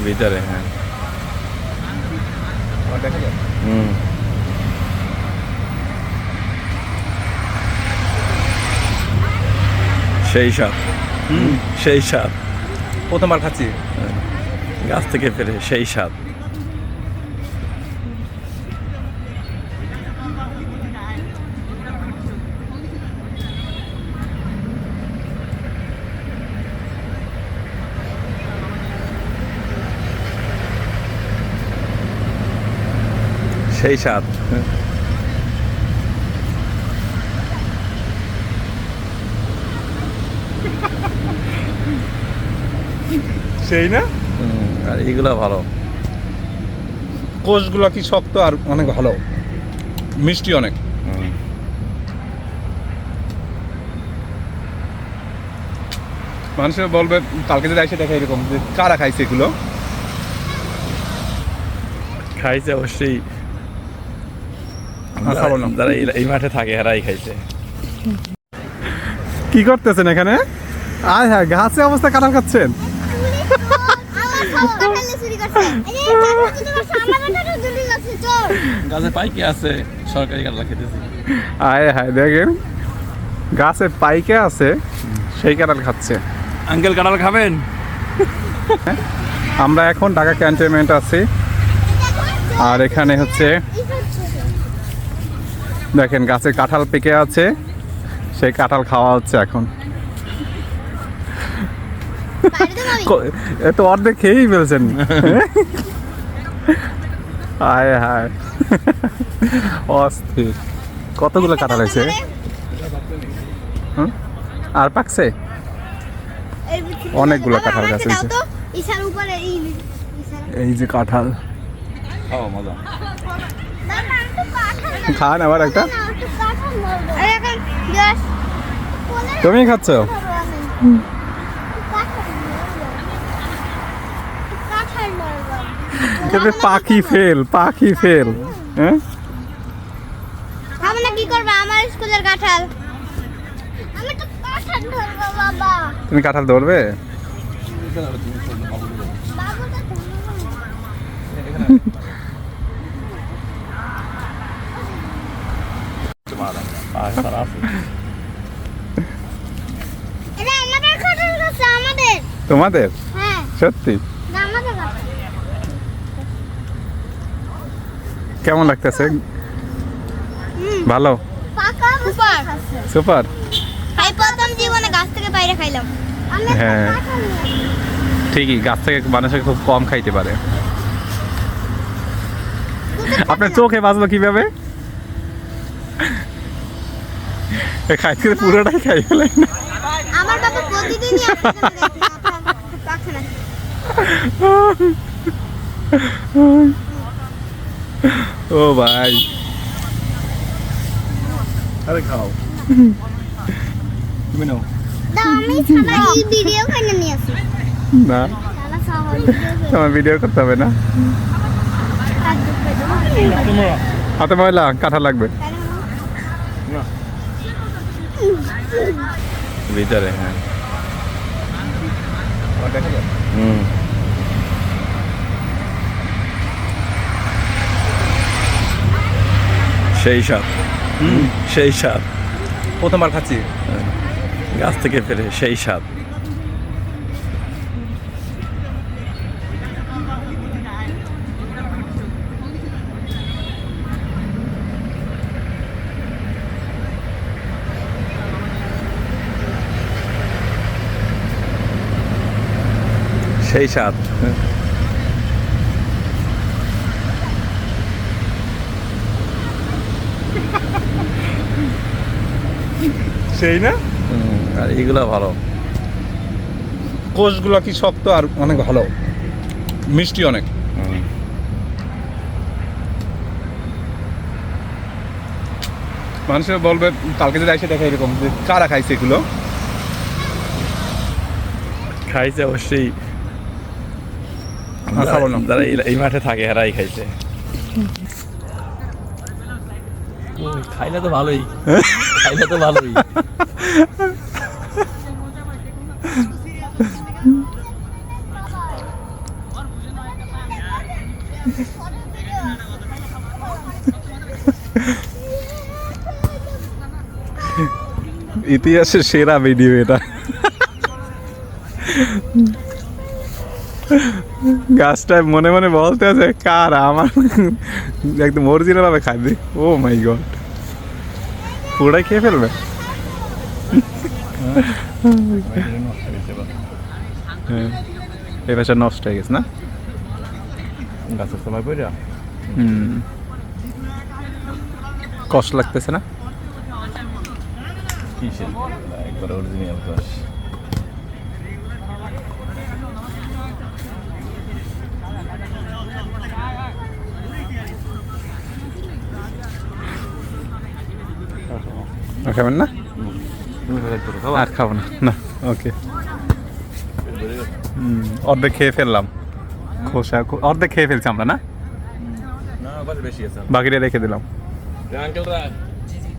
ভিতরে, হ্যাঁ। সেই স্বাদ, সেই স্বাদ। প্রথমবার খাচ্ছি গাছ থেকে ফেরে, সেই স্বাদ। সেই স্বাদ। সেই না, আর এইগুলো ভালো। কোষগুলো কি শক্ত আর অনেক ভালো, মিষ্টি অনেক। মানুষের বলবে কালকে যদি এসে দেখে এরকম যে কারা খাইছে এগুলো। খাইছে অবশ্যই, খাবো না। যারা এই মাঠে থাকে এরাই খাইছে। কি করতেছেন এখানে? আয় হ্যাঁ, গাছে অবস্থা কাঁঠাল খাচ্ছেন। গাছে পাইকে আছে, সরকারি কাঁঠাল খেতেছি। আয় হায়, দেখেন গাছে পাইকে আছে, সেই কাঁঠাল খাচ্ছে। আঙ্কেল কাঁঠাল খাবেন? আমরা এখন ঢাকা ক্যান্টনমেন্ট আছি, আর এখানে হচ্ছে দেখেন গাছে কাঁঠাল পেকে আছে, সেই কাঁঠাল খাওয়া হচ্ছে এখন। এ তো অর্ধেক খেয়েই ফেলছেন। হায় হায়, অস্থির। কতগুলো কাঁঠাল হয়েছে? আর পাকছে অনেকগুলো কাঁঠাল গাছ হয়েছে। এই যে কাঁঠাল, মজা। খান আবার একটা। তুমি খাচ্ছ? পাখি ফেল, পাখি ফেল। হ্যাঁ, কি করবা? আমার স্কুলের কাঁঠাল, আমি তো কাঁঠাল ধরবো বাবা। তুমি কাঁঠাল ধরবে? এটা আমাদের কাঁঠাল গাছ, আমাদের। তোমাদের? হ্যাঁ সত্যি? না, আমাদের কাঁঠাল। কেমন লাগতেছে? ভালো, পাকা সুপার সুপার। এই প্রথম জীবনে গাছ থেকে বাইরে খাইলাম। হ্যাঁ ঠিকই, গাছ থেকে মানুষের খুব কম খাইতে পারে। আপনার চোখে বাজলো কিভাবে? খাইতে পুরোটাই খাই ফেলেন। আমার বাবা প্রতিদিনই পাখা না। ও ভাই, আরে খাও, তুমি নাও। দাও, আমি ছানা এই ভিডিও করে নিয়ে আসি। না, ছানা সহজ তোমার ভিডিও করতে হবে না। হাতে ময়লা, কাঁঠাল লাগবে। ভিতরে, হ্যাঁ। সেই স্বাদ, সেই স্বাদ। প্রথমবার খাচ্ছি গাছ থেকে ফেরে, সেই স্বাদ। সেই স্বাদ। সেই না, আর এইগুলো ভালো। কোষগুলো কি শক্ত আর অনেক ভালো, মিষ্টি অনেক। মানুষের বলবে কালকে যদি এসে দেখে এরকম যে কারা খাইছে এগুলো। খাইছে অবশ্যই, খাবো না। যারা এই মাঠে থাকে এরাই খাইছে। খাইলে তো ভালোই, খাইলে তো ভালোই। ইতিহাসের সেরা ভিডিও এটা। গাছটায় মনে মনে বলতে আছে কার, আমার একদম অরিজিনাল ভাবে খাবে। ও মাই গড, পুরাই খেয়ে ফেলবে। হ্যাঁ, এই পাশে নষ্ট হয়ে গেছে না? গাছের তলায় পড়া কষ্ট লাগতেছে না? কিসের একবার অরিজিনাল গাছ। খাবেন না? তুমি খাই তোর খাওয়া আর খাবো না, না ওকে। অর্ধেক খেয়ে ফেললাম, খোসা অর্ধেক খেয়ে ফেলছি আমরা না, না, আবার বেশি আছে। বাকিটা রেখে দিলাম। আঙ্কেলরা